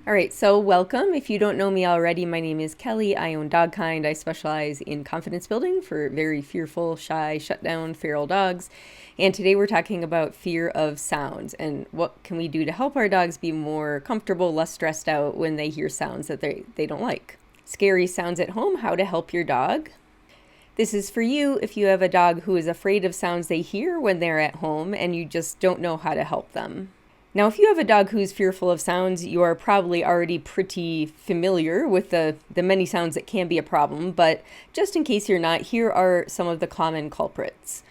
All right, so welcome. If you don't know me already, my name is Kelly. I own Dogkind. I specialize in confidence building for very fearful, shy, shut down, feral dogs. And today we're talking about fear of sounds and what can we do to help our dogs be more comfortable, less stressed out when they hear sounds that they don't like. Scary sounds at home, how to help your dog. This is for you if you have a dog who is afraid of sounds they hear when they're at home and you just don't know how to help them. Now, if you have a dog who's fearful of sounds, you are probably already pretty familiar with the many sounds that can be a problem, but just in case you're not, here are some of the common culprits.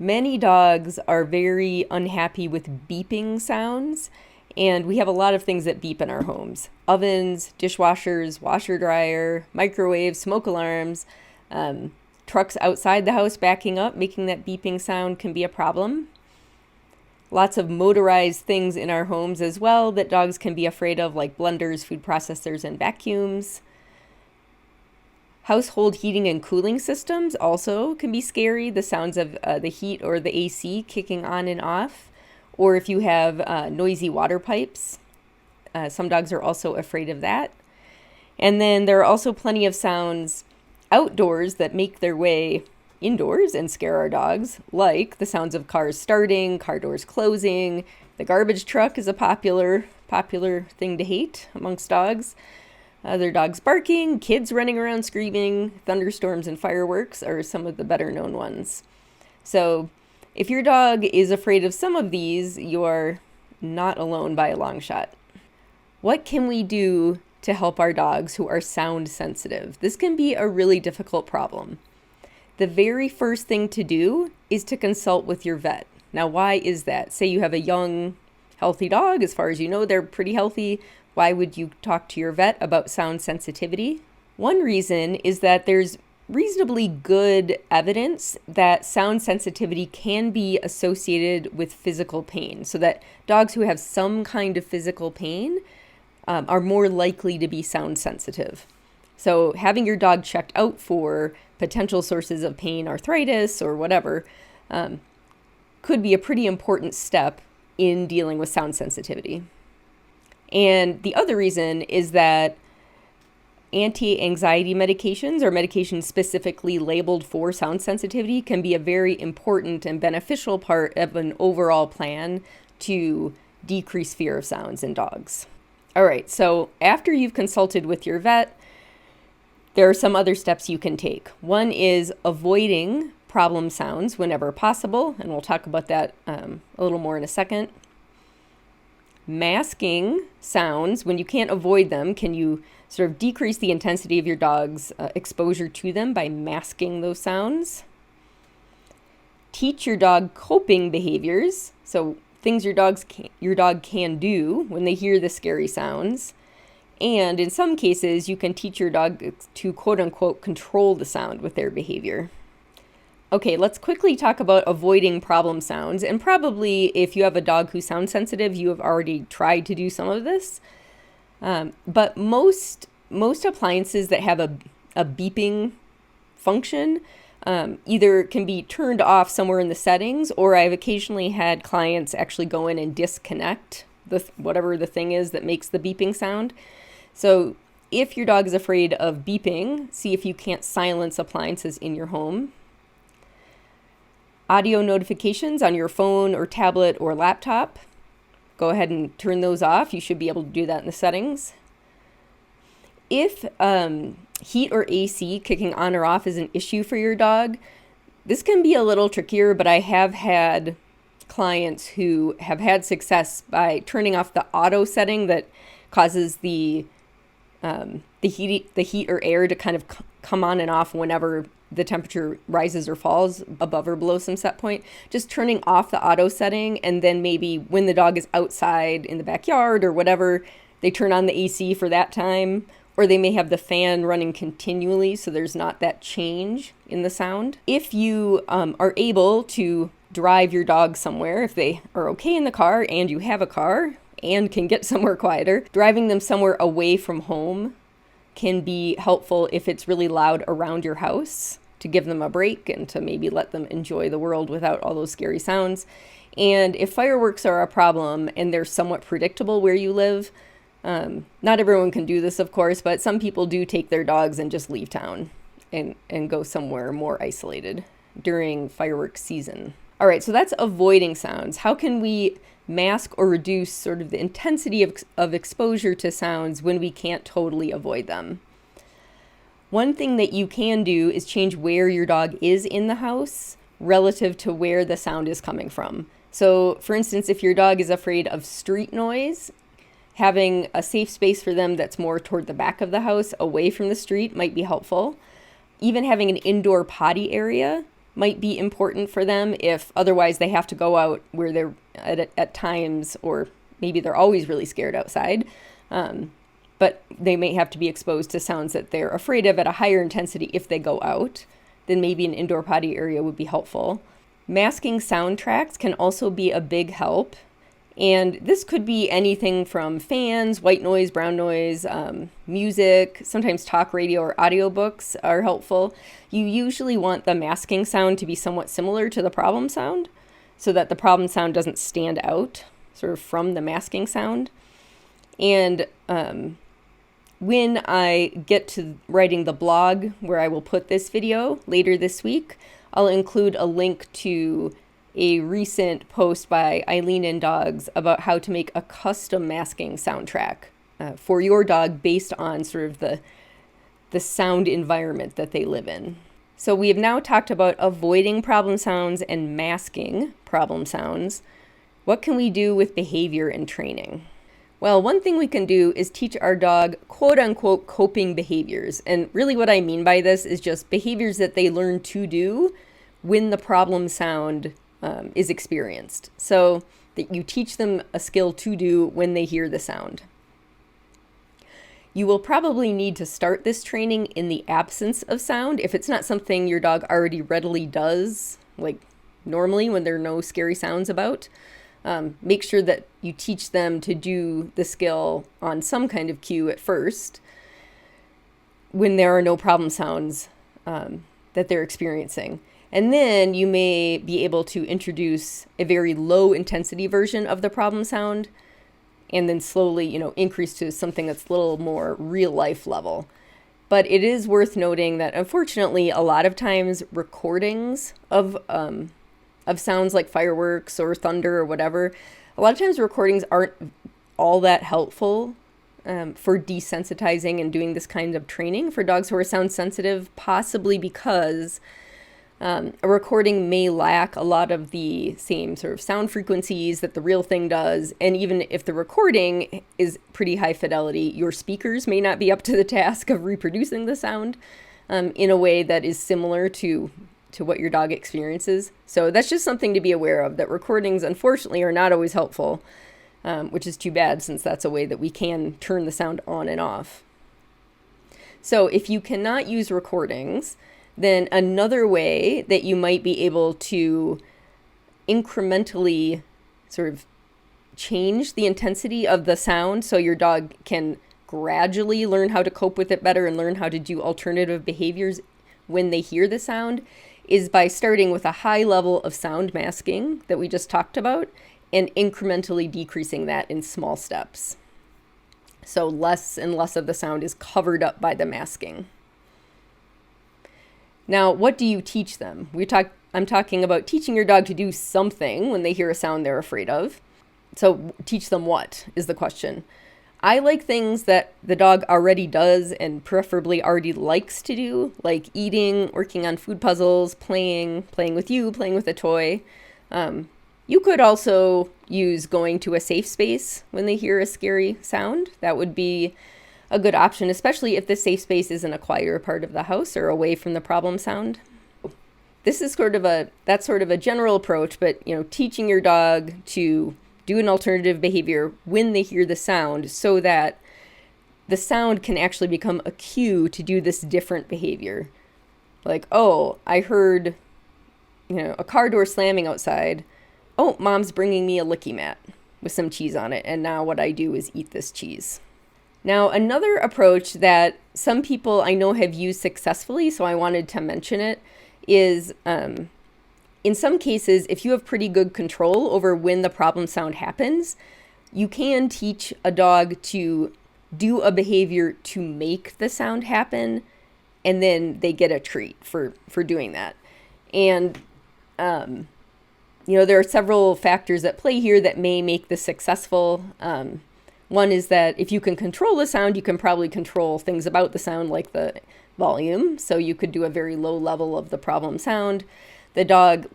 Many dogs are very unhappy with beeping sounds, and we have a lot of things that beep in our homes. Ovens, dishwashers, washer dryer, microwaves, smoke alarms, trucks outside the house backing up, making that beeping sound can be a problem. Lots of motorized things in our homes as well that dogs can be afraid of, like blenders, food processors, and vacuums. Household heating and cooling systems also can be scary. The sounds of the heat or the AC kicking on and off. Or if you have noisy water pipes. Some dogs are also afraid of that. And then there are also plenty of sounds outdoors that make their way indoors and scare our dogs, like the sounds of cars starting, car doors closing. The garbage truck is a popular thing to hate amongst dogs. Other dogs barking, kids running around screaming, thunderstorms and fireworks are some of the better known ones. So if your dog is afraid of some of these, you're not alone by a long shot. What can we do to help our dogs who are sound sensitive? This can be a really difficult problem. The very first thing to do is to consult with your vet. Now, why is that? Say you have a young, healthy dog. As far as you know, they're pretty healthy. Why would you talk to your vet about sound sensitivity? One reason is that there's reasonably good evidence that sound sensitivity can be associated with physical pain, so that dogs who have some kind of physical pain are more likely to be sound sensitive. So having your dog checked out for potential sources of pain, arthritis, or whatever, could be a pretty important step in dealing with sound sensitivity. And the other reason is that anti-anxiety medications or medications specifically labeled for sound sensitivity can be a very important and beneficial part of an overall plan to decrease fear of sounds in dogs. All right, so after you've consulted with your vet, there are some other steps you can take. One is avoiding problem sounds whenever possible, and we'll talk about that a little more in a second. Masking sounds, when you can't avoid them, can you sort of decrease the intensity of your dog's exposure to them by masking those sounds? Teach your dog coping behaviors, so things your dog can do when they hear the scary sounds. And in some cases, you can teach your dog to quote unquote control the sound with their behavior. Okay, let's quickly talk about avoiding problem sounds. And probably if you have a dog who's sound sensitive, you have already tried to do some of this. But most appliances that have a beeping function either can be turned off somewhere in the settings, or I've occasionally had clients actually go in and disconnect whatever the thing is that makes the beeping sound. So if your dog is afraid of beeping, see if you can't silence appliances in your home. Audio notifications on your phone or tablet or laptop, go ahead and turn those off. You should be able to do that in the settings. If heat or AC kicking on or off is an issue for your dog, this can be a little trickier, but I have had clients who have had success by turning off the auto setting that causes the heat or air to kind of come on and off whenever the temperature rises or falls above or below some set point. Just turning off the auto setting, and then maybe when the dog is outside in the backyard or whatever, they turn on the AC for that time, or they may have the fan running continually so there's not that change in the sound. If you are able to drive your dog somewhere, if they are okay in the car and you have a car and can get somewhere quieter, driving them somewhere away from home can be helpful if it's really loud around your house, to give them a break and to maybe let them enjoy the world without all those scary sounds. And if fireworks are a problem and they're somewhat predictable where you live, Not everyone can do this, of course, but some people do take their dogs and just leave town and go somewhere more isolated during fireworks season. All right, so that's avoiding sounds. How can we mask or reduce sort of the intensity of exposure to sounds when we can't totally avoid them? One thing that you can do is change where your dog is in the house relative to where the sound is coming from. So, for instance, if your dog is afraid of street noise, having a safe space for them that's more toward the back of the house, away from the street, might be helpful. Even having an indoor potty area might be important for them if otherwise they have to go out where they're at times, or maybe they're always really scared outside. But they may have to be exposed to sounds that they're afraid of at a higher intensity if they go out. Then maybe an indoor potty area would be helpful. Masking sound tracks can also be a big help. And this could be anything from fans, white noise, brown noise, music, sometimes talk radio or audiobooks are helpful. You usually want the masking sound to be somewhat similar to the problem sound so that the problem sound doesn't stand out sort of from the masking sound. And when I get to writing the blog where I will put this video later this week, I'll include a link to a recent post by Eileen and Dogs about how to make a custom masking soundtrack for your dog based on sort of the sound environment that they live in. So we have now talked about avoiding problem sounds and masking problem sounds. What can we do with behavior and training? Well, one thing we can do is teach our dog quote unquote coping behaviors. And really what I mean by this is just behaviors that they learn to do when the problem sound is experienced. So that you teach them a skill to do when they hear the sound. You will probably need to start this training in the absence of sound if it's not something your dog already readily does, like normally when there are no scary sounds about. Make sure that you teach them to do the skill on some kind of cue at first when there are no problem sounds that they're experiencing. And then you may be able to introduce a very low intensity version of the problem sound and then slowly, increase to something that's a little more real life level. But it is worth noting that unfortunately, a lot of times recordings of sounds like fireworks or thunder or whatever, a lot of times recordings aren't all that helpful for desensitizing and doing this kind of training for dogs who are sound sensitive, possibly because a recording may lack a lot of the same sort of sound frequencies that the real thing does. And even if the recording is pretty high fidelity, your speakers may not be up to the task of reproducing the sound in a way that is similar to what your dog experiences. So that's just something to be aware of, that recordings, unfortunately, are not always helpful, which is too bad since that's a way that we can turn the sound on and off. So if you cannot use recordings, then another way that you might be able to incrementally sort of change the intensity of the sound so your dog can gradually learn how to cope with it better and learn how to do alternative behaviors when they hear the sound is by starting with a high level of sound masking that we just talked about and incrementally decreasing that in small steps. So less and less of the sound is covered up by the masking. Now, what do you teach them? I'm talking about teaching your dog to do something when they hear a sound they're afraid of. So teach them what is the question. I like things that the dog already does and preferably already likes to do, like eating, working on food puzzles, playing with you, playing with a toy. You could also use going to a safe space when they hear a scary sound. That would be a good option, especially if the safe space is in a quieter part of the house or away from the problem sound. This is sort of a general approach, but teaching your dog to do an alternative behavior when they hear the sound so that the sound can actually become a cue to do this different behavior. Like, oh, I heard, a car door slamming outside. Oh, mom's bringing me a licky mat with some cheese on it. And now what I do is eat this cheese. Now, another approach that some people I know have used successfully, so I wanted to mention it, is in some cases, if you have pretty good control over when the problem sound happens, you can teach a dog to do a behavior to make the sound happen, and then they get a treat for doing that. And there are several factors at play here that may make this successful. One is that if you can control the sound, you can probably control things about the sound, like the volume. So you could do a very low level of the problem sound. The dog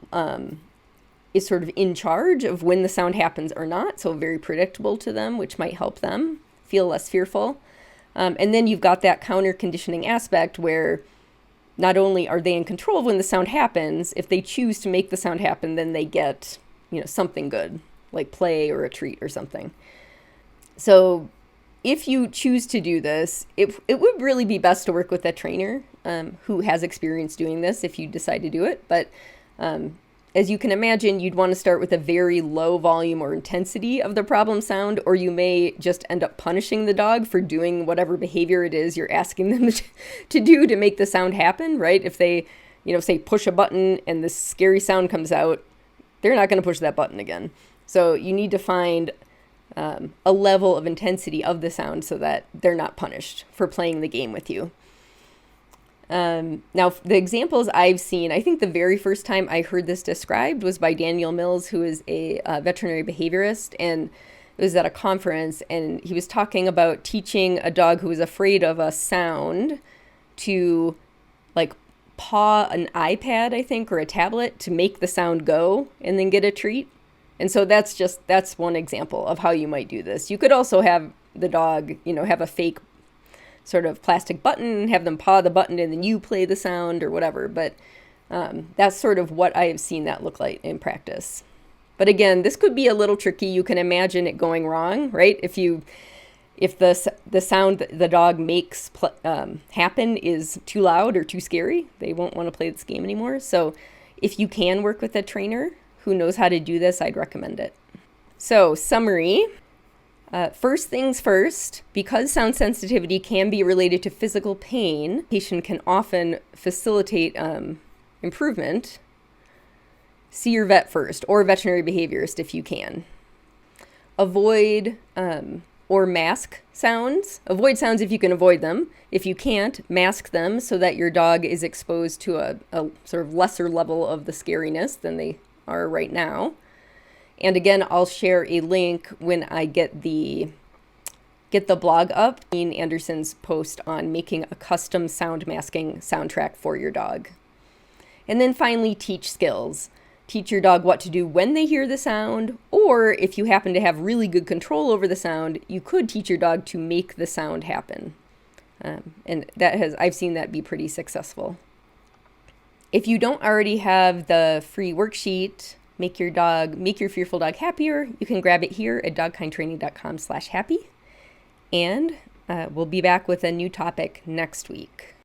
is sort of in charge of when the sound happens or not, so very predictable to them, which might help them feel less fearful. And then you've got that counter conditioning aspect where not only are they in control of when the sound happens, if they choose to make the sound happen, then they get, something good, like play or a treat or something. So if you choose to do this, it would really be best to work with a trainer who has experience doing this if you decide to do it. But as you can imagine, you'd want to start with a very low volume or intensity of the problem sound, or you may just end up punishing the dog for doing whatever behavior it is you're asking them to do to make the sound happen, right? If they, say push a button and this scary sound comes out, they're not going to push that button again. So you need to find a level of intensity of the sound so that they're not punished for playing the game with you. Now, the examples I've seen, I think the very first time I heard this described was by Daniel Mills, who is a veterinary behaviorist, and it was at a conference, and he was talking about teaching a dog who was afraid of a sound to, like, paw an iPad, I think, or a tablet to make the sound go and then get a treat. And so that's one example of how you might do this. You could also have the dog, have a fake sort of plastic button, have them paw the button, and then you play the sound or whatever. But that's sort of what I have seen that look like in practice. But again, this could be a little tricky. You can imagine it going wrong, right? If the sound that the dog makes happen is too loud or too scary, they won't want to play this game anymore. So if you can work with a trainer who knows how to do this, I'd recommend it. So summary. First things first, because sound sensitivity can be related to physical pain, patient can often facilitate improvement. See your vet first, or veterinary behaviorist if you can. Avoid or mask sounds. Avoid sounds if you can avoid them. If you can't, mask them so that your dog is exposed to a sort of lesser level of the scariness than they are right now. And again, I'll share a link when I get the blog up, Ian Anderson's post on making a custom sound masking soundtrack for your dog. And then finally, teach skills. Teach your dog what to do when they hear the sound, or if you happen to have really good control over the sound, you could teach your dog to make the sound happen. And I've seen that be pretty successful. If you don't already have the free worksheet, Make your fearful dog happier, you can grab it here at dogkindtraining.com/happy. And we'll be back with a new topic next week.